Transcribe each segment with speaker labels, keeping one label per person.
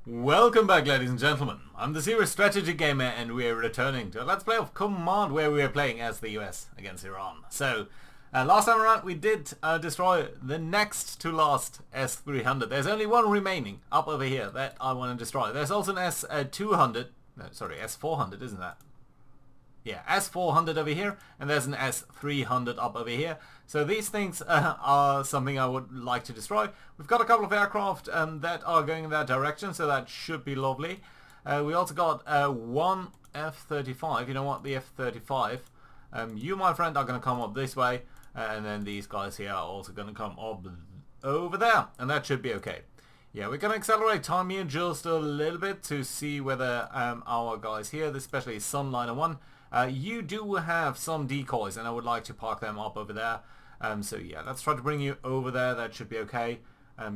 Speaker 1: Welcome back, ladies and gentlemen. I'm the Serious Strategy Gamer and we're returning to a Let's Play of Command where we are playing as the US against Iran. So, last time around we did destroy the next to last S-300. There's only one remaining up over here that I want to destroy. There's also an S-200, no, sorry, S-400, isn't that? Yeah, S-400 over here, and there's an S-300 up over here. So these things are something I would like to destroy. We've got a couple of aircraft that are going in that direction, so that should be lovely. We also got one F-35. You know what, the F-35. You, my friend, are going to come up this way, and then these guys here are also going to come up over there, and that should be okay. Yeah, we're going to accelerate time here just a little bit to see whether our guys here, especially Sunliner 1, you do have some decoys, and I would like to park them up over there. So yeah, let's try to bring you over there. That should be okay.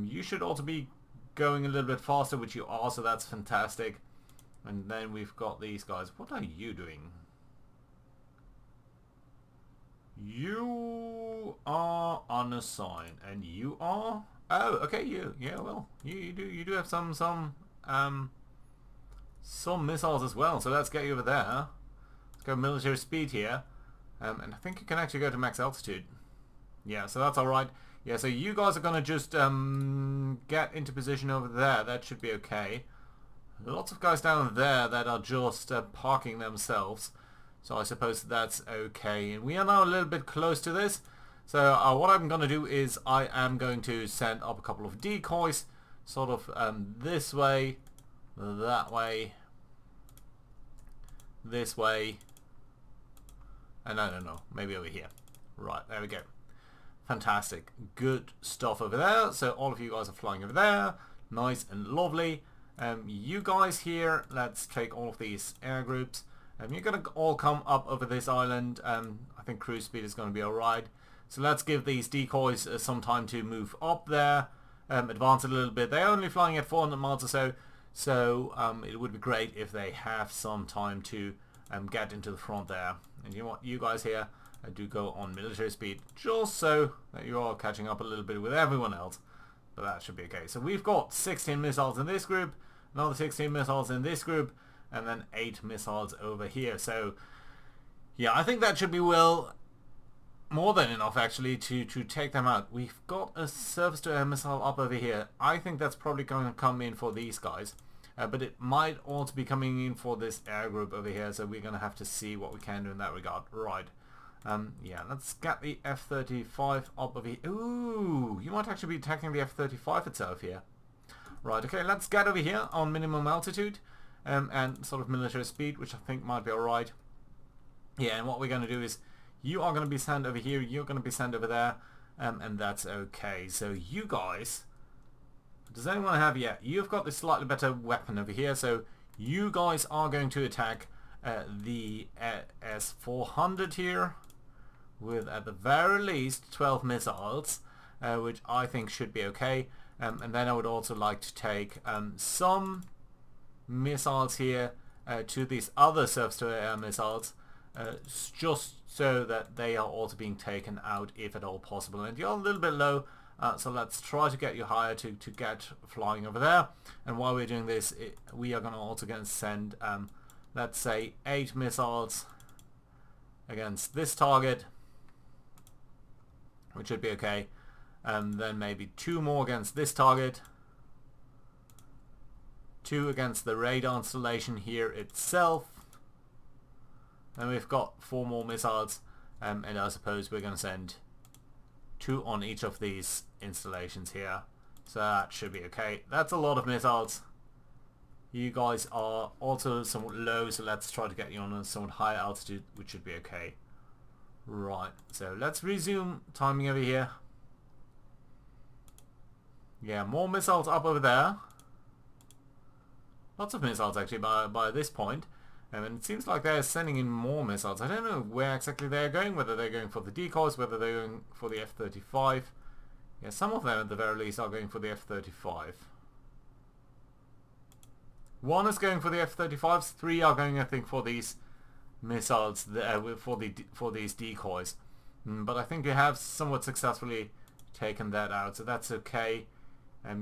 Speaker 1: You should also be going a little bit faster, which you are, so that's fantastic. And then we've got these guys. What are you doing? You are unassigned, and you are... Oh, okay, you. Yeah, well, you do have some missiles as well. So let's get you over there. Let's go military speed here, and I think you can actually go to max altitude. Yeah, so that's all right. Yeah, so you guys are gonna just get into position over there. That should be okay. Lots of guys down there that are just parking themselves. So I suppose that's okay. And we are now a little bit close to this. So what I'm going to do is I am going to send up a couple of decoys, sort of this way, that way, this way, and I don't know, maybe over here. Right, there we go. Fantastic. Good stuff over there. So all of you guys are flying over there. Nice and lovely. You guys here, let's take all of these air groups. You're going to all come up over this island. I think cruise speed is going to be alright. So let's give these decoys some time to move up there, advance a little bit. They're only flying at 400 miles or so, so it would be great if they have some time to get into the front there. And you know what, you guys here do go on military speed, just so that you're all catching up a little bit with everyone else. But that should be okay. So we've got 16 missiles in this group, another 16 missiles in this group, and then 8 missiles over here. So yeah, I think that should be more than enough actually to take them out. We've got a surface-to-air missile up over here. I think that's probably going to come in for these guys, but it might also be coming in for this air group over here, so we're going to have to see what we can do in that regard. Right. Yeah, let's get the F-35 up over here. Ooh, you might actually be attacking the F-35 itself here. Right, okay, let's get over here on minimum altitude and sort of military speed, which I think might be alright. Yeah, and what we're going to do is you are going to be sent over here, you're going to be sent over there, and that's okay. So you guys, does anyone have yet? You've got this slightly better weapon over here, so you guys are going to attack the S-400 here with at the very least 12 missiles, which I think should be okay. And then I would also like to take some missiles here to these other surface-to-air missiles, just so that they are also being taken out if at all possible. And you're a little bit low, so let's try to get you higher to get flying over there. And while we're doing this, we are going to also send, let's say, 8 missiles against this target, which should be okay. And then maybe 2 more against this target, 2 against the radar installation here itself. And we've got 4 more missiles, and I suppose we're going to send 2 on each of these installations here. So that should be okay. That's a lot of missiles. You guys are also somewhat low, so let's try to get you on a somewhat higher altitude, which should be okay. Right, so let's resume timing over here. Yeah, more missiles up over there. Lots of missiles actually by this point. And it seems like they're sending in more missiles. I don't know where exactly they're going, whether they're going for the decoys, whether they're going for the F-35. Yeah, some of them at the very least are going for the F-35. 1 is going for the F-35s, 3 are going, I think, for these missiles, for these decoys. But I think they have somewhat successfully taken that out, so that's okay.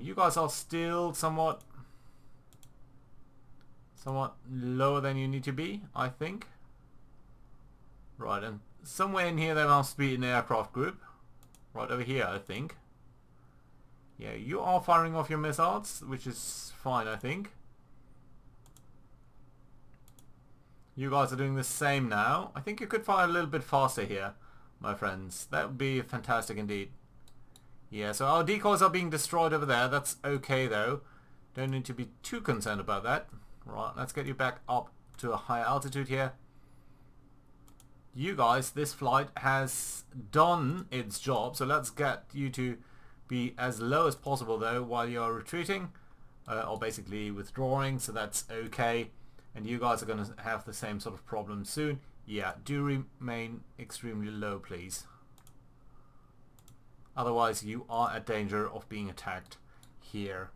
Speaker 1: You guys are still somewhat somewhat lower than you need to be, I think. Right, and somewhere in here there must be an aircraft group. Right over here, I think. Yeah, you are firing off your missiles, which is fine, I think. You guys are doing the same now. I think you could fire a little bit faster here, my friends. That would be fantastic indeed. Yeah, so our decoys are being destroyed over there. That's okay, though. Don't need to be too concerned about that. Right, let's get you back up to a higher altitude here. You guys, this flight has done its job, so let's get you to be as low as possible, though, while you're retreating, or basically withdrawing, so that's okay. And you guys are going to have the same sort of problem soon. Yeah, do remain extremely low, please. Otherwise, you are at danger of being attacked here.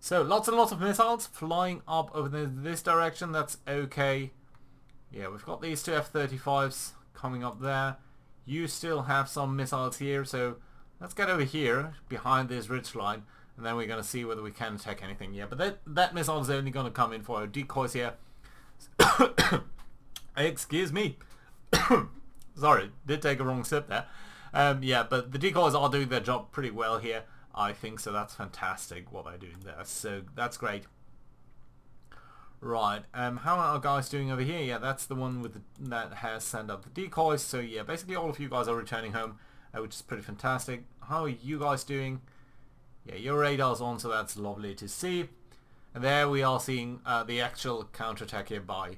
Speaker 1: So, lots and lots of missiles flying up over this direction. That's okay. Yeah, we've got these two F-35s coming up there. You still have some missiles here, so let's get over here behind this ridge line. And then we're going to see whether we can attack anything. Yeah, but that missile is only going to come in for our decoys here. Excuse me. Sorry, did take a wrong sip there. Yeah, but the decoys are doing their job pretty well here, I think. So that's fantastic what they're doing there. So that's great. Right, how are our guys doing over here? Yeah, that's the one with that has sent up the decoys. So yeah, basically all of you guys are returning home, which is pretty fantastic. How are you guys doing? Yeah, your radar's on, so that's lovely to see. And there we are seeing the actual counterattack here by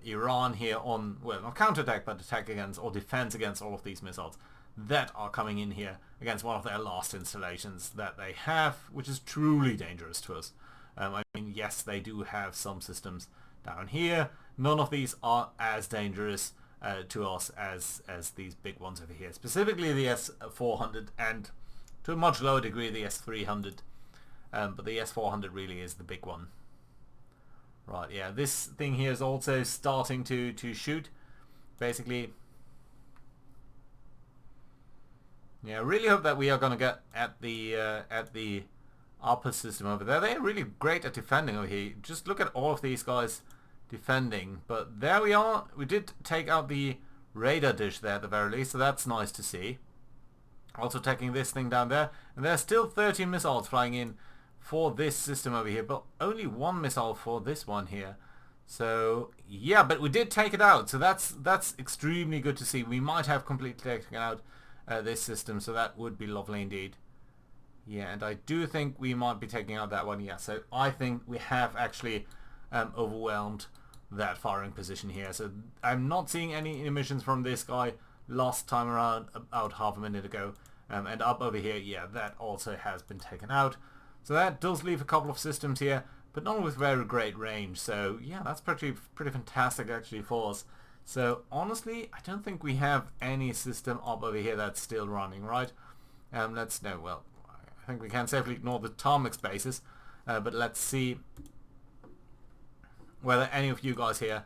Speaker 1: Iran here on, well, not counterattack, but attack against, or defense against all of these missiles that are coming in here against one of their last installations that they have, which is truly dangerous to us. I mean, yes, they do have some systems down here. None of these are as dangerous to us as these big ones over here, specifically the S-400 and to a much lower degree the S-300, but the S-400 really is the big one. Right, yeah, this thing here is also starting to shoot, basically. Yeah, I really hope that we are going to get at the upper system over there. They're really great at defending over here. Just look at all of these guys defending. But there we are. We did take out the radar dish there at the very least, so that's nice to see. Also taking this thing down there, and there's still 13 missiles flying in for this system over here, but only one missile for this one here. So yeah, but we did take it out, so that's extremely good to see. We might have completely taken out this system, so that would be lovely indeed. Yeah, and I do think we might be taking out that one. Yeah, so I think we have actually overwhelmed that firing position here. So I'm not seeing any emissions from this guy. Last time around, about half a minute ago, and up over here, yeah, that also has been taken out. So that does leave a couple of systems here, but not with very great range. So yeah, that's pretty fantastic actually for us. So honestly, I don't think we have any system up over here that's still running, right? Let's know. Well, I think we can safely ignore the tarmac spaces, but let's see whether any of you guys here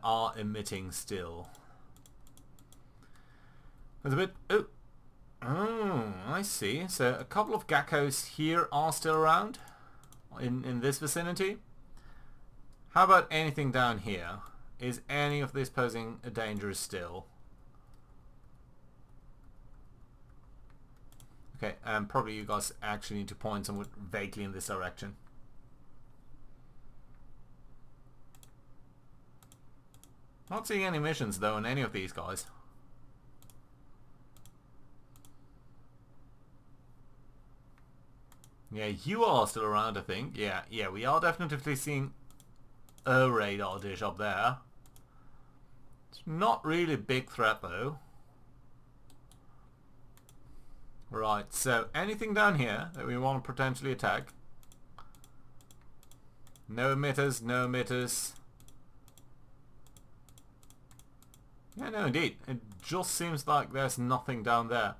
Speaker 1: are emitting still. There's a bit... Oh, I see. So a couple of geckos here are still around in this vicinity. How about anything down here? Is any of this posing a danger still? Okay, probably you guys actually need to point somewhat vaguely in this direction. Not seeing any missions though in any of these guys. Yeah, you are still around, I think. Yeah, we are definitely seeing a radar dish up there. It's not really a big threat though. Right, so anything down here that we want to potentially attack? No emitters, no emitters. Yeah, no indeed. It just seems like there's nothing down there.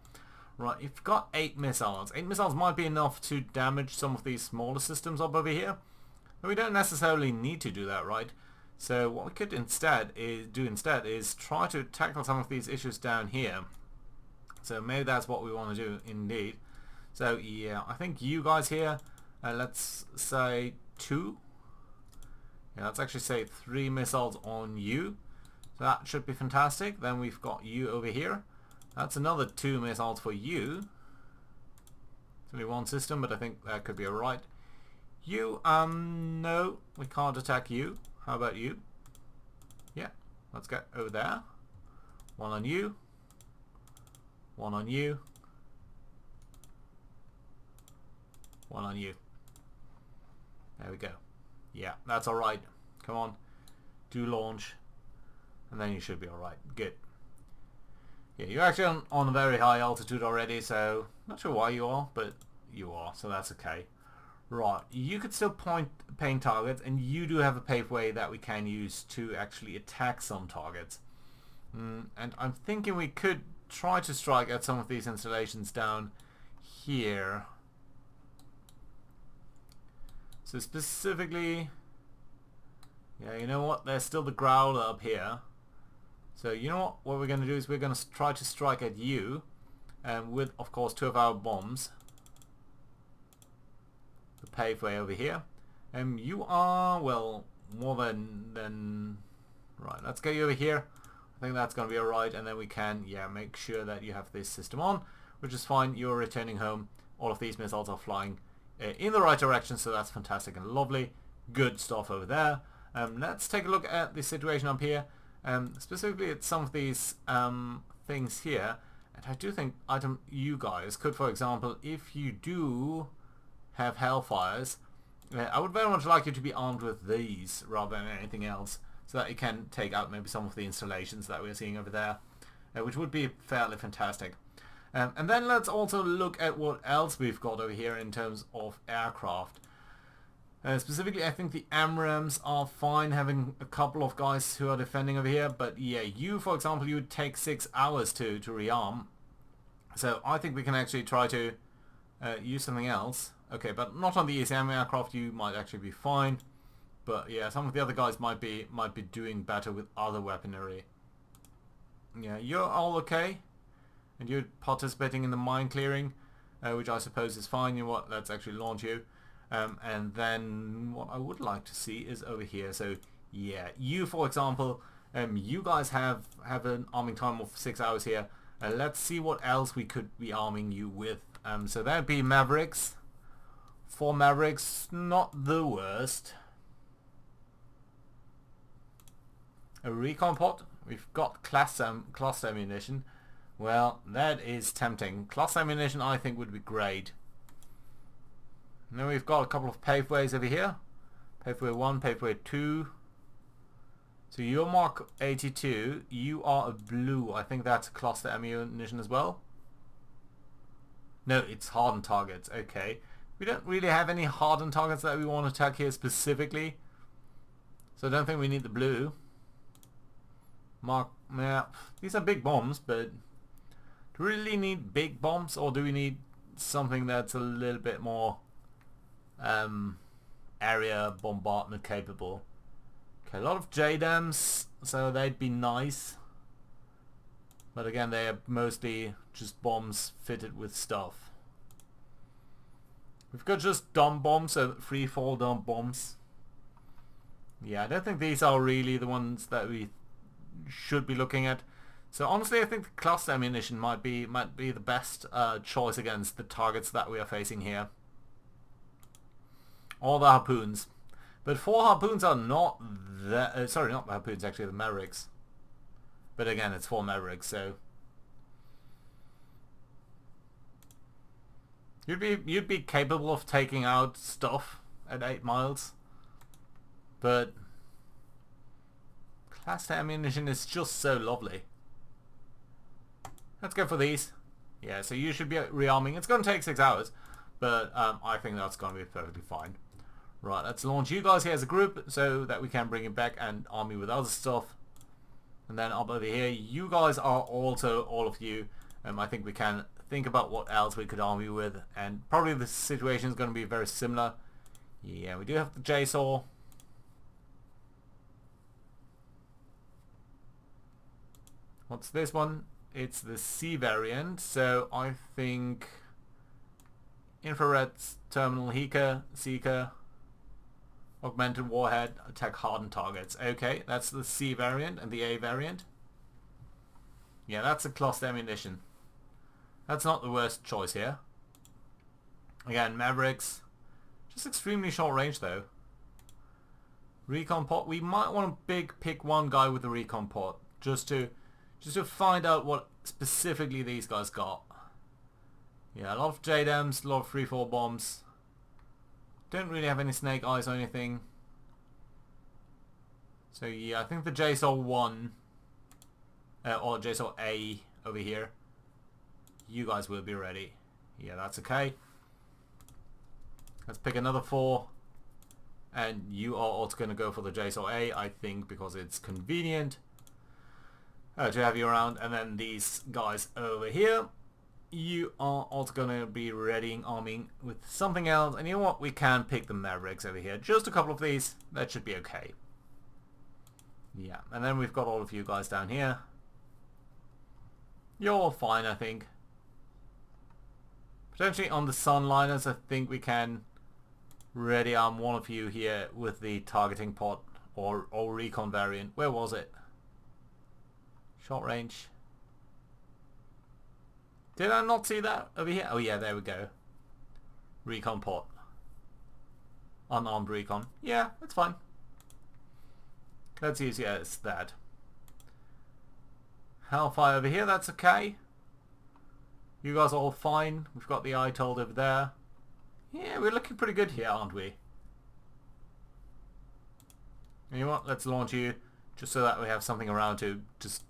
Speaker 1: Right, you've got 8 missiles. 8 missiles might be enough to damage some of these smaller systems up over here. But we don't necessarily need to do that, right? So what we could instead is try to tackle some of these issues down here. So maybe that's what we want to do indeed. So yeah, I think you guys here, let's say 2. Yeah, let's actually say 3 missiles on you. So that should be fantastic. Then we've got you over here. That's another 2 missiles for you. It's only one system, but I think that could be alright. You, no, we can't attack you. How about you? Yeah, let's get over there. 1 on you. 1 on you. 1 on you. There we go. Yeah, that's alright. Come on. Do launch. And then you should be alright. Good. Yeah, you're actually on a very high altitude already, so not sure why you are, but you are, so that's okay. Right, you could still paint targets, and you do have a paved way that we can use to actually attack some targets. And I'm thinking we could try to strike at some of these installations down here. So specifically, yeah, you know what? There's still the Growler up here. So you know what we're going to do is we're going to try to strike at you, with, of course, 2 of our bombs. The paved way over here. You are, well, more than right. Let's get you over here. I think that's going to be alright, and then we can, yeah, make sure that you have this system on, which is fine. You're returning home. All of these missiles are flying in the right direction, so that's fantastic and lovely. Good stuff over there. Let's take a look at the situation up here. Specifically at some of these things here, and I do think you guys could, for example, if you do have Hellfires, I would very much like you to be armed with these rather than anything else, so that you can take out maybe some of the installations that we're seeing over there, which would be fairly fantastic. And then let's also look at what else we've got over here in terms of aircraft. Specifically, I think the AMRAAMs are fine having a couple of guys who are defending over here, but yeah, you, for example, you would take 6 hours to rearm. So I think we can actually try to use something else. Okay, but not on the ECM aircraft. You might actually be fine, but yeah, some of the other guys might be doing better with other weaponry. Yeah, you're all okay, and you're participating in the mine clearing, which I suppose is fine. You know what? Let's actually launch you. And then what I would like to see is over here. So yeah, you, for example, you guys have an arming time of 6 hours here. Let's see what else we could be arming you with. So that'd be Mavericks. 4 Mavericks, not the worst. A recon pod. We've got cluster ammunition. Well, that is tempting. Cluster ammunition, I think, would be great. And then we've got a couple of paveways over here. Paveway 1, paveway 2. So you're Mark 82. You are a blue. I think that's a cluster ammunition as well. No, it's hardened targets. Okay. We don't really have any hardened targets that we want to attack here specifically. So I don't think we need the blue. Mark, yeah, these are big bombs, but do we really need big bombs, or do we need something that's a little bit more area bombardment capable? Okay, a lot of JDAMs, so they'd be nice. But again, they are mostly just bombs fitted with stuff. We've got just dump bombs, so free fall dump bombs. Yeah, I don't think these are really the ones that we should be looking at. So honestly, I think the cluster ammunition might be the best choice against the targets that we are facing here. Or the harpoons. But 4 harpoons are not the... sorry, not the harpoons, actually, the Mavericks. But again, it's 4 Mavericks, so... You'd be capable of taking out stuff at 8 miles. But... cluster ammunition is just so lovely. Let's go for these. Yeah, so you should be rearming. It's going to take 6 hours. But I think that's going to be perfectly fine. Right, let's launch you guys here as a group so that we can bring it back and arm you with other stuff. And then up over here, you guys are also, all of you, I think we can think about what else we could arm you with. And probably the situation is going to be very similar. Yeah, we do have the J-Saw. What's this one? It's the C variant, so I think infrared terminal Seeker. Augmented warhead, attack hardened targets. Okay, that's the C variant and the A variant. Yeah, that's a cluster ammunition. That's not the worst choice here. Again, Mavericks. Just extremely short range though. Recon pod. We might want to pick one guy with the recon pod just to find out what specifically these guys got. Yeah, a lot of JDAMs, a lot of 3-4 bombs. Don't really have any snake eyes or anything. So yeah, I think the JSOL 1 or JSOL A over here. You guys will be ready. Yeah, that's okay. Let's pick another 4. And you are also going to go for the JSOL A, I think, because it's convenient to have you around. And then these guys over here, you are also going to be readying arming with something else. And you know what? We can pick the Mavericks over here. Just a couple of these. That should be okay. Yeah, and then we've got all of you guys down here. You're all fine, I think. Potentially on the Sunliners, I think we can ready arm one of you here with the targeting pod or recon variant. Where was it? Short range. Did I not see that over here? Oh yeah, there we go. Recon pod. Unarmed recon. Yeah, that's fine. Let's use it as that. Hellfire over here, that's okay. You guys are all fine. We've got the ITOLD over there. Yeah, we're looking pretty good here, aren't we? You know what? Let's launch you just so that we have something around to just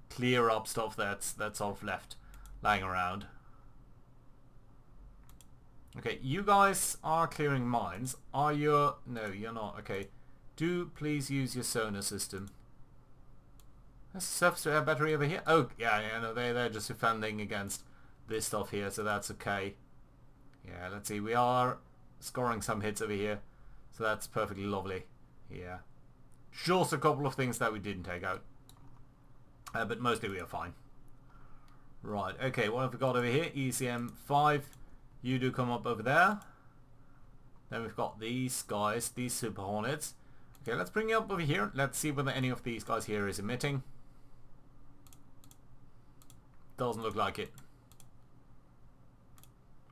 Speaker 1: clear up stuff that's sort of left lying around. Okay, you guys are clearing mines. Are you? No, you're not. Okay. Do please use your sonar system. There's a surface to air battery over here. Oh, yeah, no, they're just defending against this stuff here, so that's okay. Yeah, let's see. We are scoring some hits over here, so that's perfectly lovely. Yeah. Just a couple of things that we didn't take out. But mostly we are fine. Right, okay, what have we got over here? ECM 5. You do come up over there. Then we've got these guys, these Super Hornets. Okay, let's bring you up over here. Let's see whether any of these guys here is emitting. Doesn't look like it.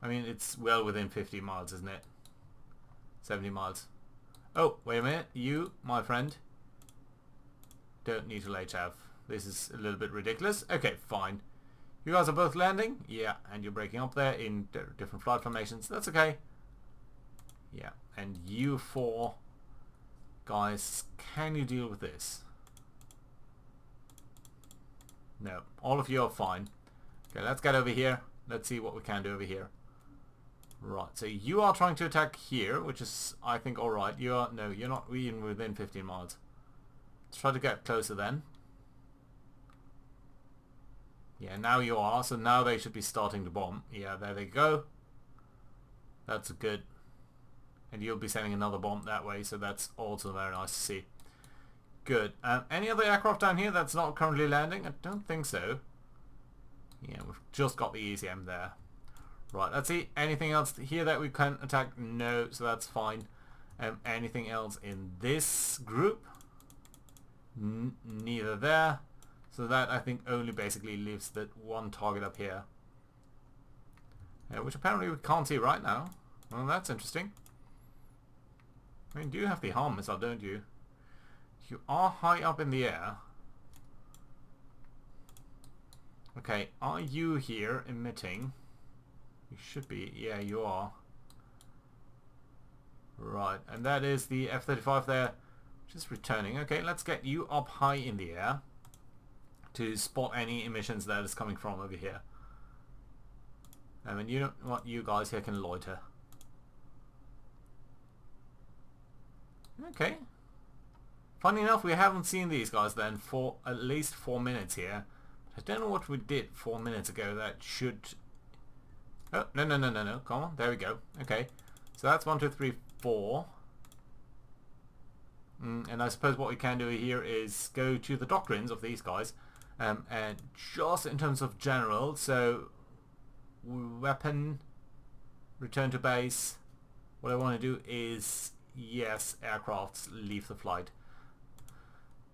Speaker 1: I mean, it's well within 50 miles, isn't it? 70 miles. Oh, wait a minute. You, my friend, don't need to HF. This is a little bit ridiculous. Okay, fine. You guys are both landing? Yeah, and you're breaking up there in different flight formations. That's okay. Yeah, and you 4 guys, can you deal with this? No, all of you are fine. Okay, let's get over here. Let's see what we can do over here. Right, so you are trying to attack here, which is, I think, alright. You are, no, you're not even within 15 miles. Let's try to get closer then. Yeah, now you are, so now they should be starting to bomb. Yeah, there they go. That's good. And you'll be sending another bomb that way, so that's also very nice to see. Good. Any other aircraft down here that's not currently landing? I don't think so. Yeah, we've just got the ECM there. Right, let's see. Anything else here that we can attack? No, so that's fine. Anything else in this group? Neither there. So that, I think, only basically leaves that one target up here. Which apparently we can't see right now. Well, that's interesting. I mean, you have the harm missile, don't you? You are high up in the air. Okay, are you here emitting? You should be. Yeah, you are. Right, and that is the F-35 there, just returning. Okay, let's get you up high in the air to spot any emissions that is coming from over here. I mean, you know what, you guys here can loiter. Okay. Funny enough, we haven't seen these guys then for at least 4 minutes here. I don't know what we did 4 minutes ago that should... Oh, no. Come on, there we go. Okay. So that's 1, 2, 3, 4. And I suppose what we can do here is go to the doctrines of these guys. And just in terms of general, so weapon, return to base. What I want to do is yes, aircrafts leave the flight.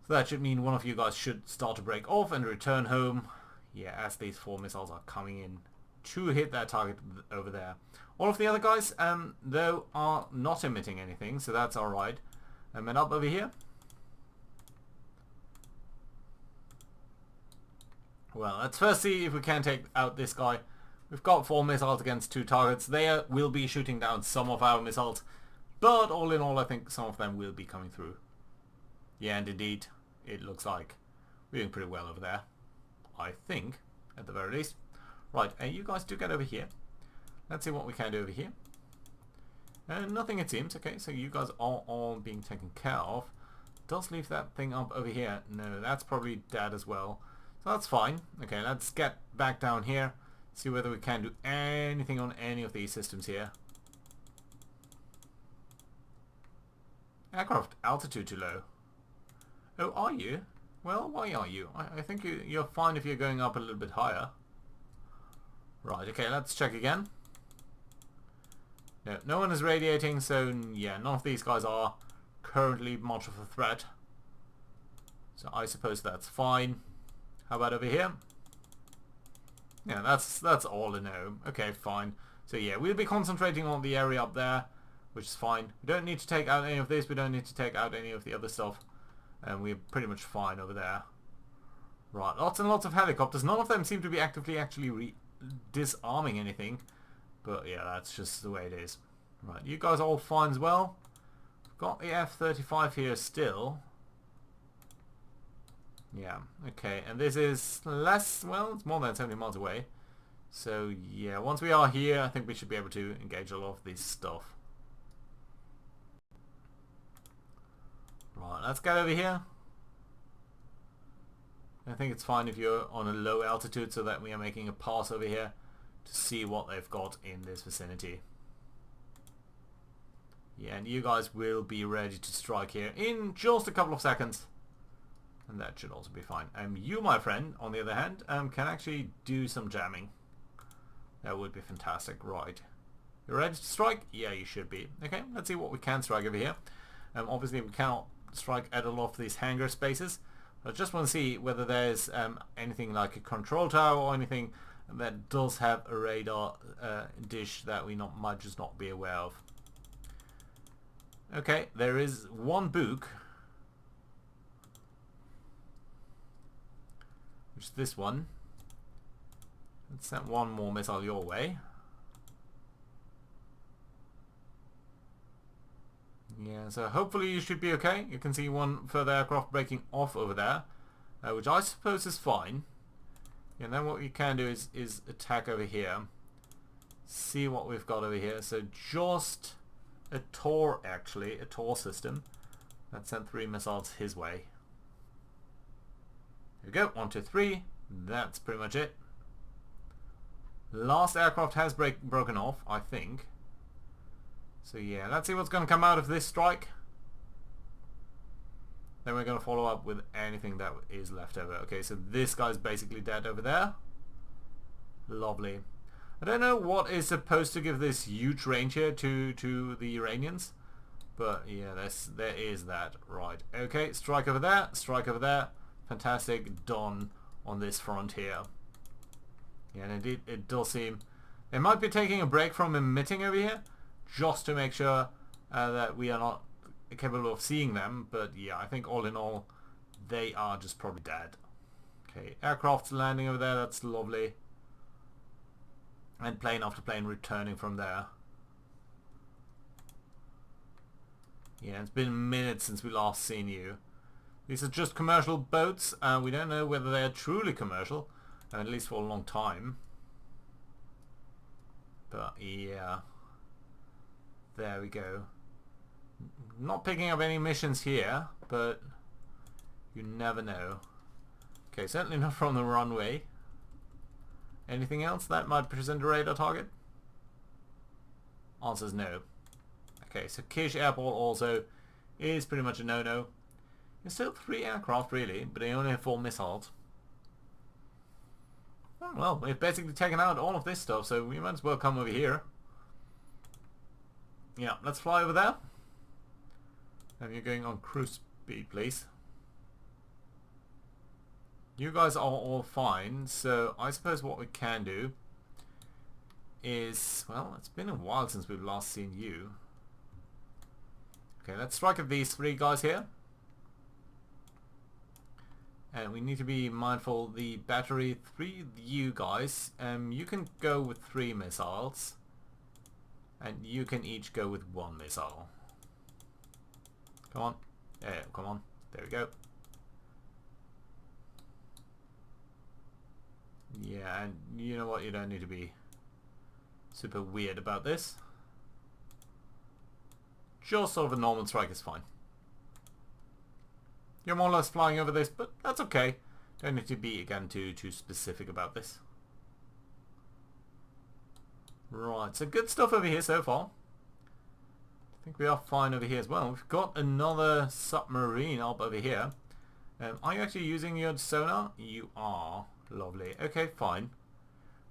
Speaker 1: So that should mean one of you guys should start to break off and return home. Yeah, as these 4 missiles are coming in to hit that target over there. All of the other guys, though, are not emitting anything, so that's alright. And up over here. Well, let's first see if we can take out this guy. We've got 4 missiles against 2 targets. They will be shooting down some of our missiles, but all in all, I think some of them will be coming through. Yeah, and indeed, it looks like we're doing pretty well over there. I think, at the very least. Right, you guys do get over here. Let's see what we can do over here. Nothing, it seems. Okay, so you guys are all being taken care of. Does leave that thing up over here. No, that's probably dead as well. So that's fine. Okay, let's get back down here. See whether we can do anything on any of these systems here. Aircraft altitude too low. Oh, are you? Well, why are you? I think you're fine if you're going up a little bit higher. Right, okay, let's check again. No, no one is radiating, so yeah, none of these guys are currently much of a threat. So I suppose that's fine. How about over here? Yeah, that's all I know. Okay, fine. So yeah, we'll be concentrating on the area up there, which is fine. We don't need to take out any of this, we don't need to take out any of the other stuff. And we're pretty much fine over there. Right, lots and lots of helicopters. None of them seem to be actually disarming anything. But yeah, that's just the way it is. Right, you guys are all fine as well. We've got the F-35 here still. Yeah, okay, and this is less, well, it's more than 70 miles away. So yeah, once we are here, I think we should be able to engage a lot of this stuff. Right, let's get over here. I think it's fine if you're on a low altitude so that we are making a pass over here to see what they've got in this vicinity. Yeah, and you guys will be ready to strike here in just a couple of seconds. And that should also be fine. You, my friend, on the other hand, can actually do some jamming. That would be fantastic. Right. You ready to strike? Yeah, you should be. Okay, let's see what we can strike over here. Obviously, we cannot strike at a lot of these hangar spaces. I just want to see whether there's anything like a control tower or anything that does have a radar dish that we might just not be aware of. Okay, there is one Book, which is this one. Let's send one more missile your way. Yeah, so hopefully you should be okay. You can see one further aircraft breaking off over there, which I suppose is fine. And then what we can do is attack over here. See what we've got over here. So just a Tor, actually, a Tor system that sent 3 missiles his way. There we go, 1, 2, 3. That's pretty much it. Last aircraft has broken off, I think. So yeah, let's see what's going to come out of this strike. Then we're going to follow up with anything that is left over. Okay, so this guy's basically dead over there. Lovely. I don't know what is supposed to give this huge range here to the Iranians. But yeah, there is that. Right. Okay, strike over there, strike over there. Fantastic. Done on this front here. Yeah, and indeed, it does seem they might be taking a break from emitting over here, just to make sure that we are not capable of seeing them. But yeah, I think all in all, they are just probably dead. Okay, aircraft's landing over there. That's lovely. And plane after plane returning from there. Yeah, it's been minutes since we last seen you. These are just commercial boats. We don't know whether they are truly commercial, at least for a long time. But yeah, there we go. Not picking up any missions here, but you never know. Okay, certainly not from the runway. Anything else that might present a radar target? Answer is no. Okay, so Kish Airport also is pretty much a no-no. There's still 3 aircraft really, but they only have 4 missiles. Oh, well, we've basically taken out all of this stuff, so we might as well come over here. Yeah, let's fly over there. And you're going on cruise speed, please. You guys are all fine, so I suppose what we can do is, well, it's been a while since we've last seen you. Okay, let's strike at these three guys here. And we need to be mindful the battery, three you guys, you can go with 3 missiles. And you can each go with 1 missile. Come on. Yeah, come on. There we go. Yeah, and you know what? You don't need to be super weird about this. Just sort of a normal strike is fine. You're more or less flying over this, but that's okay. Don't need to be, again, too specific about this. Right, so good stuff over here so far. I think we are fine over here as well. We've got another submarine up over here. Are you actually using your sonar? You are. Lovely. Okay, fine.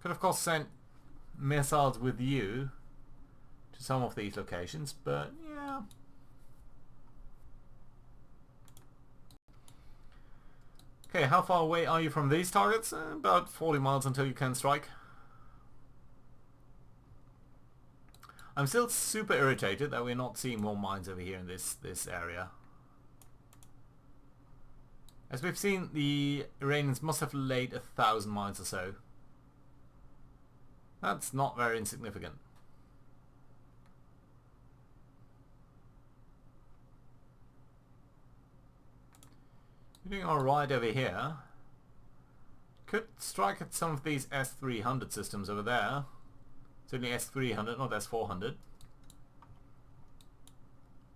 Speaker 1: Could of course send missiles with you to some of these locations, but yeah. Okay, how far away are you from these targets? About 40 miles until you can strike. I'm still super irritated that we're not seeing more mines over here in this area. As we've seen, the Iranians must have laid 1,000 mines or so. That's not very insignificant. You're doing alright over here. Could strike at some of these S-300 systems over there. Certainly S-300, not S-400.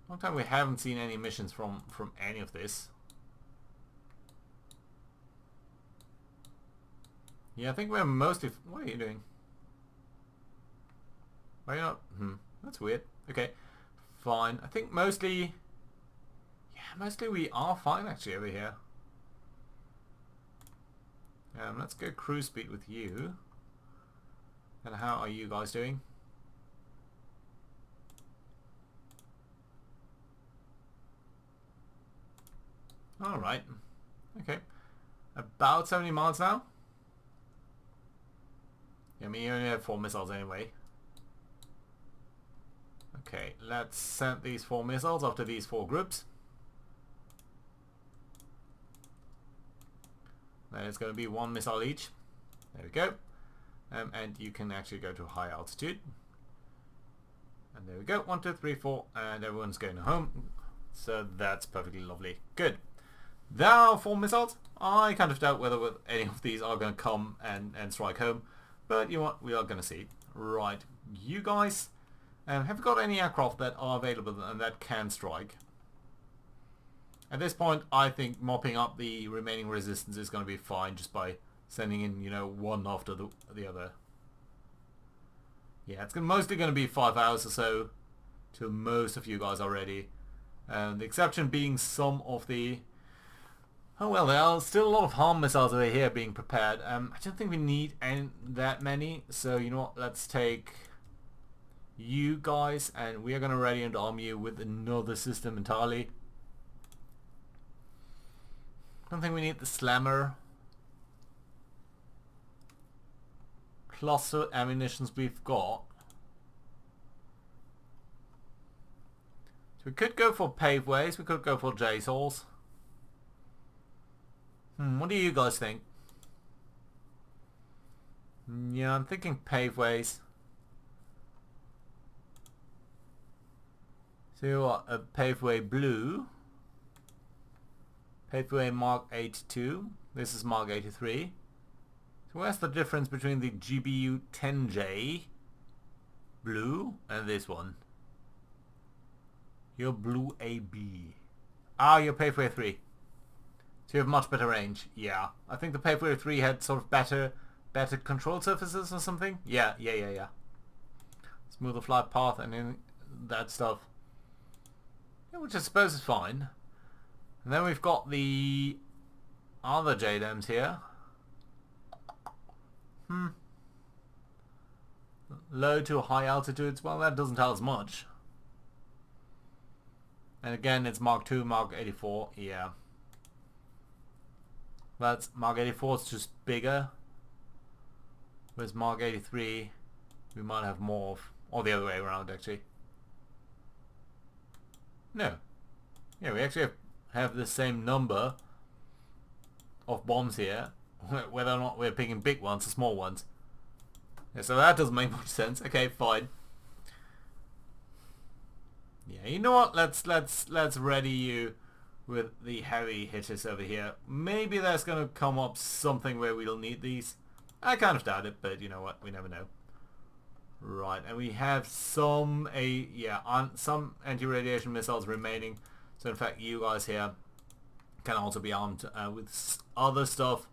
Speaker 1: Long time we haven't seen any missions from any of this. Yeah, I think we're mostly... What are you doing? Why are you not... That's weird. Okay, fine. I think mostly... Yeah, mostly we are fine actually over here. Let's go cruise speed with you. And how are you guys doing? Alright. Okay. About 70 miles now. Yeah, I mean, you only have 4 missiles anyway. Okay, let's send these 4 missiles after these 4 groups. Then it's going to be 1 missile each. There we go. And you can actually go to high altitude. And there we go. 1, 2, 3, 4. And everyone's going home. So that's perfectly lovely. Good. There are 4 missiles. I kind of doubt whether any of these are going to come and strike home. But you know what? We are going to see. Right. You guys, have you got any aircraft that are available and that can strike? At this point, I think mopping up the remaining resistance is going to be fine just by sending in, you know, one after the other. Yeah, it's mostly going to be 5 hours or so till most of you guys are ready. The exception being some of the... Oh well, there are still a lot of harm missiles over here being prepared. I don't think we need that many, so you know what, let's take you guys and we are going to ready and arm you with another system entirely. I don't think we need the slammer. Cluster ammunitions we've got. So we could go for paveways, we could go for JSOLs. What do you guys think? Yeah, I'm thinking paveways. So what, a paveway blue. Paveway Mark 82. This is Mark 83. So where's the difference between the GBU 10J blue and this one? You're blue AB. Ah, you're paveway 3. So you have much better range. Yeah. I think the paveway 3 had sort of better control surfaces or something. Yeah. Smoother flight path and then that stuff. Yeah, which I suppose is fine. And then we've got the other JDAMs here. Low to high altitudes. Well, that doesn't tell us much. And again, it's Mark II, Mark 84. Yeah. That's Mark 84 is just bigger. Whereas Mark 83, we might have more of, or the other way around actually. No. Yeah, we actually have the same number of bombs here, whether or not we're picking big ones or small ones. Yeah, so that doesn't make much sense. Okay, fine. Yeah, you know what? Let's ready you with the heavy hitters over here. Maybe there's gonna come up something where we'll need these. I kind of doubt it, but you know what? We never know. Right, and we have some some anti-radiation missiles remaining. So in fact, you guys here can also be armed with other stuff.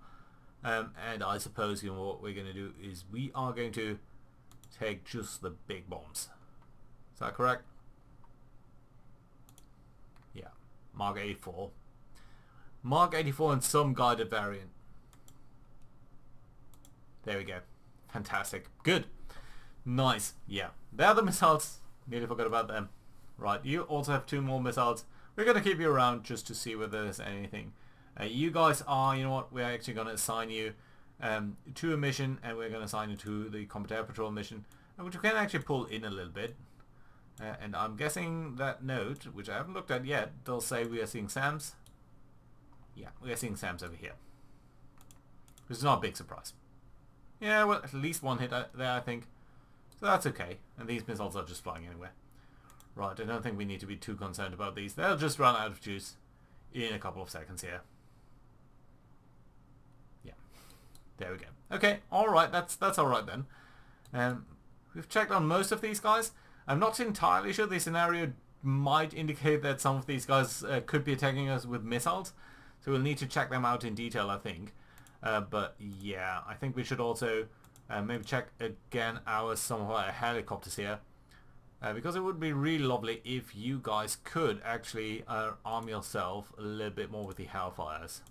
Speaker 1: And I suppose you know what we're going to do is we are going to take just the big bombs. Is that correct? Yeah, Mark 84. Mark 84 and some guided variant. There we go. Fantastic. Good. Nice. Yeah. They're the missiles. Nearly forgot about them. Right. You also have 2 more missiles. We're going to keep you around just to see whether there's anything. You guys are, you know what, we're actually going to assign you to a mission, and we're going to assign you to the Combat Air Patrol mission, which we can actually pull in a little bit. And I'm guessing that note, which I haven't looked at yet, they'll say we are seeing SAMs. Yeah, we are seeing SAMs over here. Which is not a big surprise. Yeah, well, at least 1 hit there, I think. So that's okay. And these missiles are just flying anywhere. Right, I don't think we need to be too concerned about these. They'll just run out of juice in a couple of seconds here. Yeah, there we go. Okay, alright, that's alright then. We've checked on most of these guys. I'm not entirely sure the scenario might indicate that some of these guys could be attacking us with missiles. So we'll need to check them out in detail, I think. But yeah, I think we should also maybe check again some of our helicopters here. Because it would be really lovely if you guys could actually arm yourself a little bit more with the Hellfires.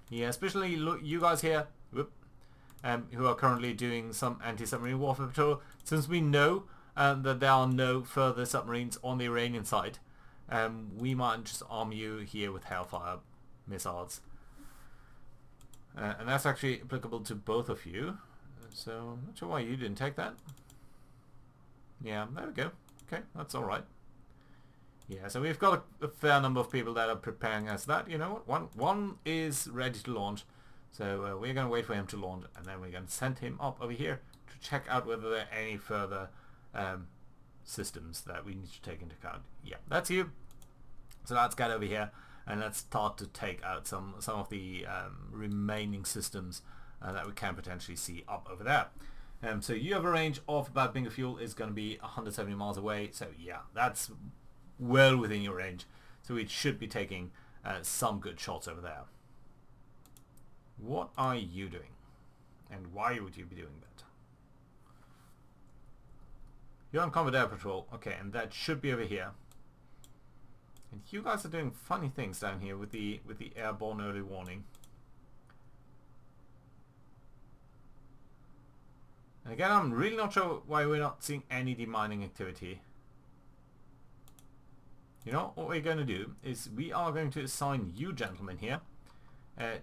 Speaker 1: Yeah, especially you guys here, who are currently doing some anti-submarine warfare patrol. Since we know that there are no further submarines on the Iranian side, we might just arm you here with Hellfire missiles. And that's actually applicable to both of you. So, I'm not sure why you didn't take that. Yeah, there we go. Okay, that's alright. Yeah, so we've got a fair number of people that are preparing us that. You know what? One is ready to launch. So we're going to wait for him to launch, and then we're going to send him up over here to check out whether there are any further systems that we need to take into account. Yeah, that's you. So let's get over here and let's start to take out some of the remaining systems that we can potentially see up over there. So you have a range of about bingo fuel is going to be 170 miles away. So yeah, that's well within your range. So it should be taking some good shots over there. What are you doing? And why would you be doing that? You're on Combat Air Patrol. Okay, and that should be over here. And you guys are doing funny things down here with the airborne early warning. And again, I'm really not sure why we're not seeing any demining activity. You know, what we're going to do is we are going to assign you gentlemen here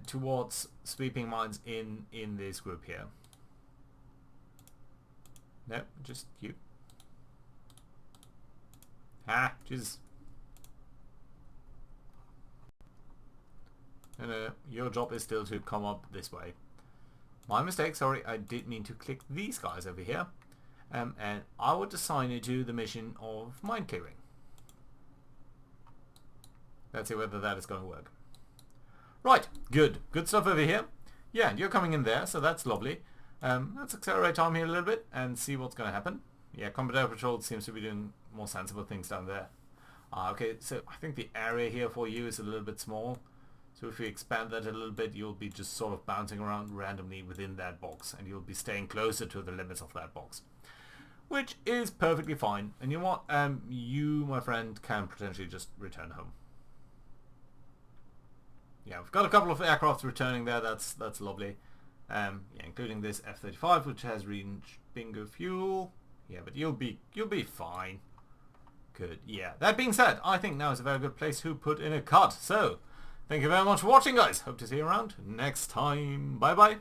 Speaker 1: towards sweeping mines in this group here. No, just you. Ah, Jesus. No, your job is still to come up this way. My mistake, sorry, I did mean to click these guys over here. And I would assign you to the mission of mine clearing. Let's see whether that is going to work. Right, good. Good stuff over here. Yeah, and you're coming in there, so that's lovely. Let's accelerate time here a little bit and see what's going to happen. Yeah, Combat Air Patrol seems to be doing more sensible things down there. Okay, so I think the area here for you is a little bit small. So if we expand that a little bit, you'll be just sort of bouncing around randomly within that box, and you'll be staying closer to the limits of that box, which is perfectly fine. And you know what? You, my friend, can potentially just return home. Yeah, we've got a couple of aircrafts returning there. That's lovely. Yeah, including this F-35, which has reached bingo fuel. Yeah, but you'll be fine. Good. Yeah. That being said, I think now is a very good place to put in a cut. So, thank you very much for watching, guys. Hope to see you around next time. Bye bye.